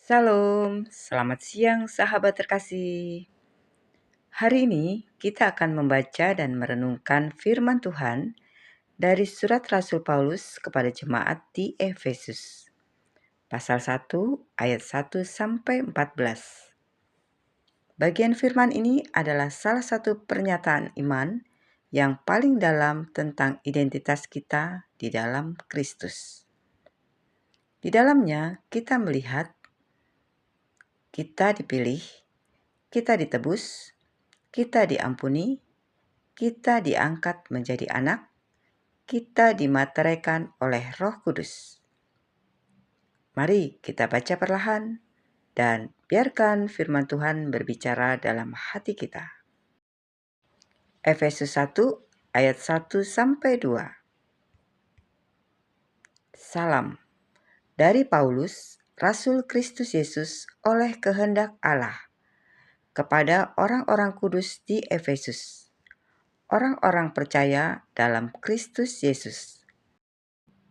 Salam, selamat siang sahabat terkasih. Hari ini kita akan membaca dan merenungkan firman Tuhan dari surat Rasul Paulus kepada jemaat di Efesus. Pasal 1 ayat 1 sampai 14. Bagian firman ini adalah salah satu pernyataan iman yang paling dalam tentang identitas kita di dalam Kristus. Di dalamnya kita melihat kita dipilih, kita ditebus, kita diampuni, kita diangkat menjadi anak, kita dimateraikan oleh Roh Kudus. Mari kita baca perlahan dan biarkan firman Tuhan berbicara dalam hati kita. Efesus 1 ayat 1 sampai 2. Salam dari Paulus, Rasul Kristus Yesus oleh kehendak Allah, kepada orang-orang kudus di Efesus, orang-orang percaya dalam Kristus Yesus.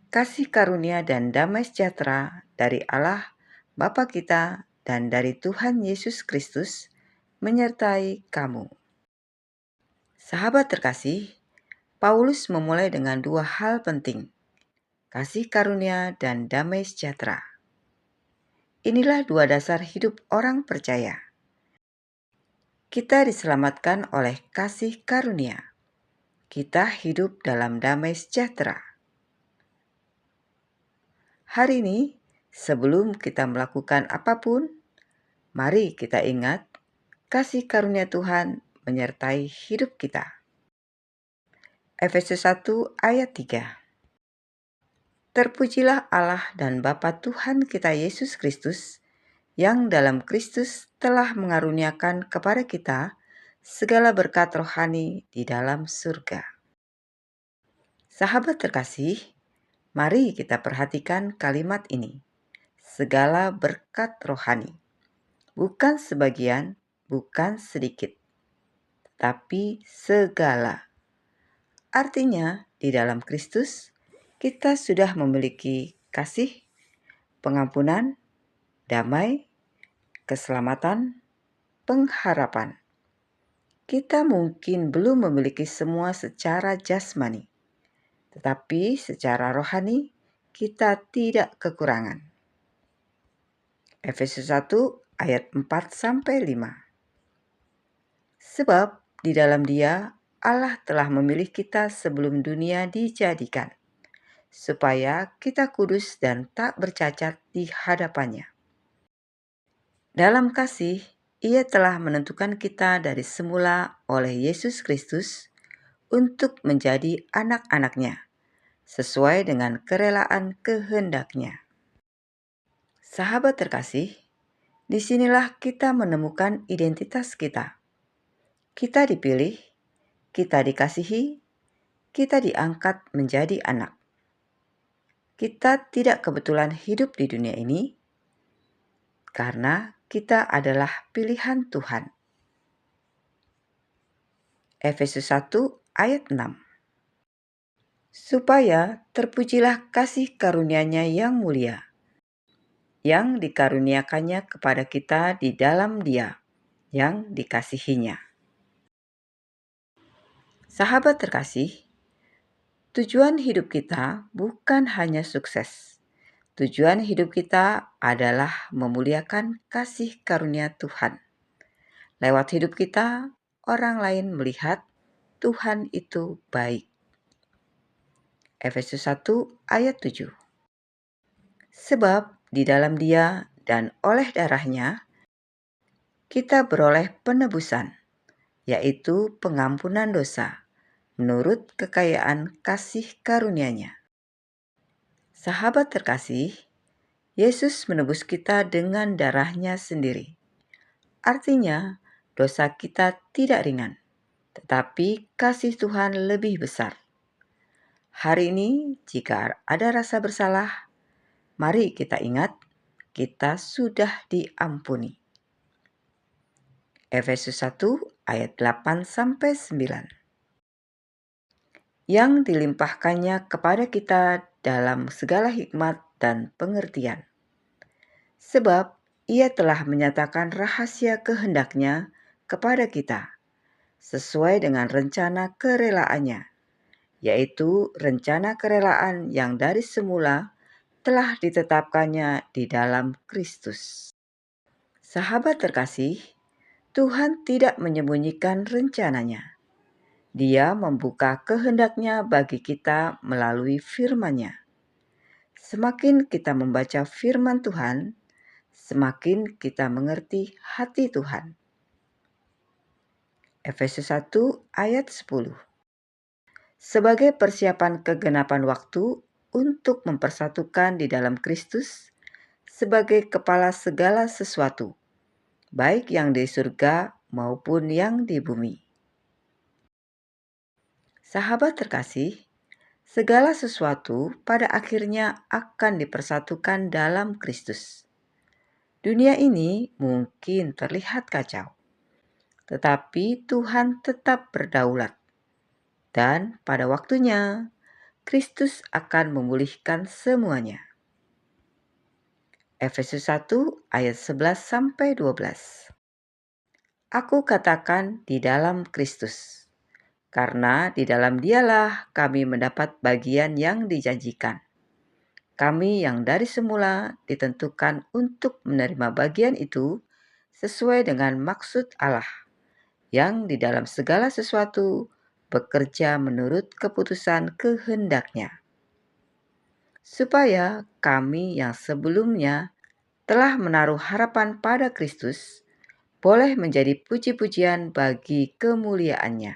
Kasih karunia dan damai sejahtera dari Allah Bapa kita dan dari Tuhan Yesus Kristus menyertai kamu. Sahabat terkasih, Paulus memulai dengan dua hal penting, kasih karunia dan damai sejahtera. Inilah dua dasar hidup orang percaya. Kita diselamatkan oleh kasih karunia. Kita hidup dalam damai sejahtera. Hari ini, sebelum kita melakukan apapun, mari kita ingat kasih karunia Tuhan menyertai hidup kita. Efesus 1 ayat 3. Terpujilah Allah dan Bapa Tuhan kita Yesus Kristus, yang dalam Kristus telah mengaruniakan kepada kita segala berkat rohani di dalam surga. Sahabat terkasih, mari kita perhatikan kalimat ini. Segala berkat rohani. Bukan sebagian, bukan sedikit, tapi segala. Artinya, di dalam Kristus, kita sudah memiliki kasih, pengampunan, damai, keselamatan, pengharapan. Kita mungkin belum memiliki semua secara jasmani, tetapi secara rohani kita tidak kekurangan. Efesus 1 ayat 4-5. Sebab di dalam Dia Allah telah memilih kita sebelum dunia dijadikan, supaya kita kudus dan tak bercacat di hadapannya. Dalam kasih, Ia telah menentukan kita dari semula oleh Yesus Kristus untuk menjadi anak-anak-Nya, sesuai dengan kerelaan kehendak-Nya. Sahabat terkasih, disinilah kita menemukan identitas kita. Kita dipilih, kita dikasihi, kita diangkat menjadi anak. Kita tidak kebetulan hidup di dunia ini, karena kita adalah pilihan Tuhan. Efesus 1 ayat 6. Supaya terpujilah kasih karunia-Nya yang mulia, yang dikaruniakannya kepada kita di dalam Dia, yang dikasihinya. Sahabat terkasih, tujuan hidup kita bukan hanya sukses. Tujuan hidup kita adalah memuliakan kasih karunia Tuhan. Lewat hidup kita, orang lain melihat Tuhan itu baik. Efesus 1 ayat 7. Sebab di dalam Dia dan oleh darah-Nya, kita beroleh penebusan, yaitu pengampunan dosa, menurut kekayaan kasih karunia-Nya. Sahabat terkasih, Yesus menebus kita dengan darah-Nya sendiri. Artinya, dosa kita tidak ringan, tetapi kasih Tuhan lebih besar. Hari ini, jika ada rasa bersalah, mari kita ingat, kita sudah diampuni. Efesus 1 ayat 8-9. Yang dilimpahkannya kepada kita dalam segala hikmat dan pengertian. Sebab Ia telah menyatakan rahasia kehendak-Nya kepada kita, sesuai dengan rencana kerelaannya, yaitu rencana kerelaan yang dari semula telah ditetapkannya di dalam Kristus. Sahabat terkasih, Tuhan tidak menyembunyikan rencananya. Dia membuka kehendak-Nya bagi kita melalui firman-Nya. Semakin kita membaca firman Tuhan, semakin kita mengerti hati Tuhan. Efesus 1 ayat 10. Sebagai persiapan kegenapan waktu untuk mempersatukan di dalam Kristus sebagai kepala segala sesuatu, baik yang di surga maupun yang di bumi. Sahabat terkasih, segala sesuatu pada akhirnya akan dipersatukan dalam Kristus. Dunia ini mungkin terlihat kacau, tetapi Tuhan tetap berdaulat. Dan pada waktunya, Kristus akan memulihkan semuanya. Efesus 1 ayat 11-12. Aku katakan di dalam Kristus, karena di dalam Dialah kami mendapat bagian yang dijanjikan. Kami yang dari semula ditentukan untuk menerima bagian itu sesuai dengan maksud Allah, yang di dalam segala sesuatu bekerja menurut keputusan kehendak-Nya, supaya kami yang sebelumnya telah menaruh harapan pada Kristus boleh menjadi puji-pujian bagi kemuliaan-Nya.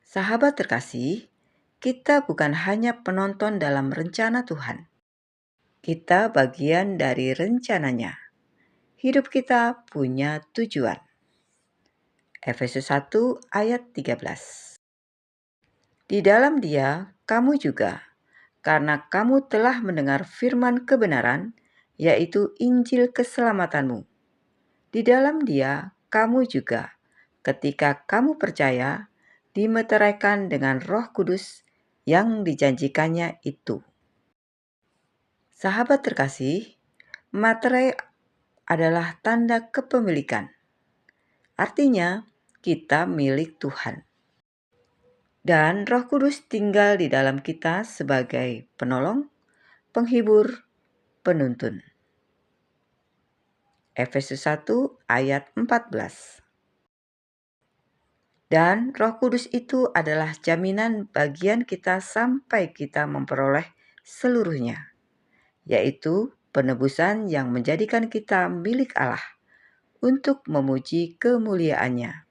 Sahabat terkasih, kita bukan hanya penonton dalam rencana Tuhan. Kita bagian dari rencananya. Hidup kita punya tujuan. Efesus 1 ayat 13. Di dalam Dia, kamu juga, karena kamu telah mendengar firman kebenaran, yaitu Injil keselamatanmu. Di dalam Dia, kamu juga, ketika kamu percaya, dimeteraikan dengan Roh Kudus yang dijanjikannya itu. Sahabat terkasih, materai adalah tanda kepemilikan. Artinya, kita milik Tuhan. Dan Roh Kudus tinggal di dalam kita sebagai penolong, penghibur, penuntun. Efesus 1 ayat 14. Dan Roh Kudus itu adalah jaminan bagian kita sampai kita memperoleh seluruhnya, yaitu penebusan yang menjadikan kita milik Allah untuk memuji kemuliaan-Nya.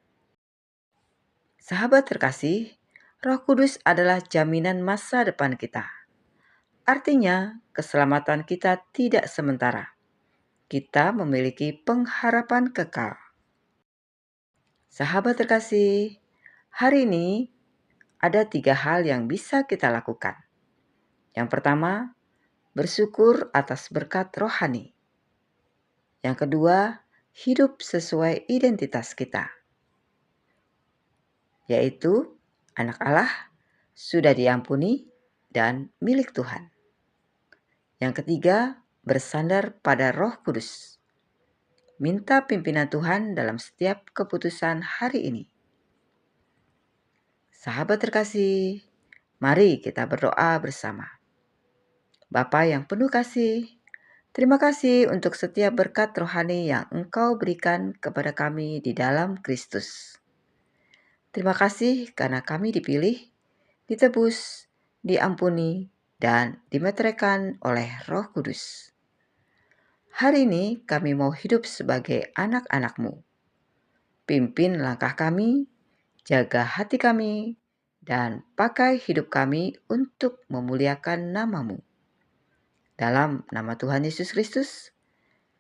Sahabat terkasih, Roh Kudus adalah jaminan masa depan kita. Artinya, keselamatan kita tidak sementara. Kita memiliki pengharapan kekal. Sahabat terkasih, hari ini ada 3 hal yang bisa kita lakukan. Yang pertama, bersyukur atas berkat rohani. Yang kedua, hidup sesuai identitas kita, yaitu anak Allah, sudah diampuni, dan milik Tuhan. Yang ketiga, bersandar pada Roh Kudus. Minta pimpinan Tuhan dalam setiap keputusan hari ini. Sahabat terkasih, mari kita berdoa bersama. Bapa yang penuh kasih, terima kasih untuk setiap berkat rohani yang Engkau berikan kepada kami di dalam Kristus. Terima kasih karena kami dipilih, ditebus, diampuni, dan dimeteraikan oleh Roh Kudus. Hari ini kami mau hidup sebagai anak-anak-Mu. Pimpin langkah kami, jaga hati kami, dan pakai hidup kami untuk memuliakan nama-Mu. Dalam nama Tuhan Yesus Kristus,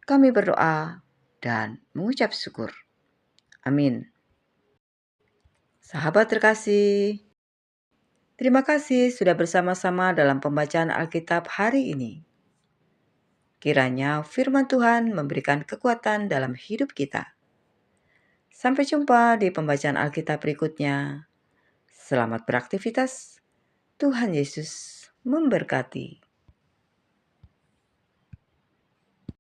kami berdoa dan mengucap syukur. Amin. Sahabat terkasih, terima kasih sudah bersama-sama dalam pembacaan Alkitab hari ini. Kiranya firman Tuhan memberikan kekuatan dalam hidup kita. Sampai jumpa di pembacaan Alkitab berikutnya. Selamat beraktivitas. Tuhan Yesus memberkati.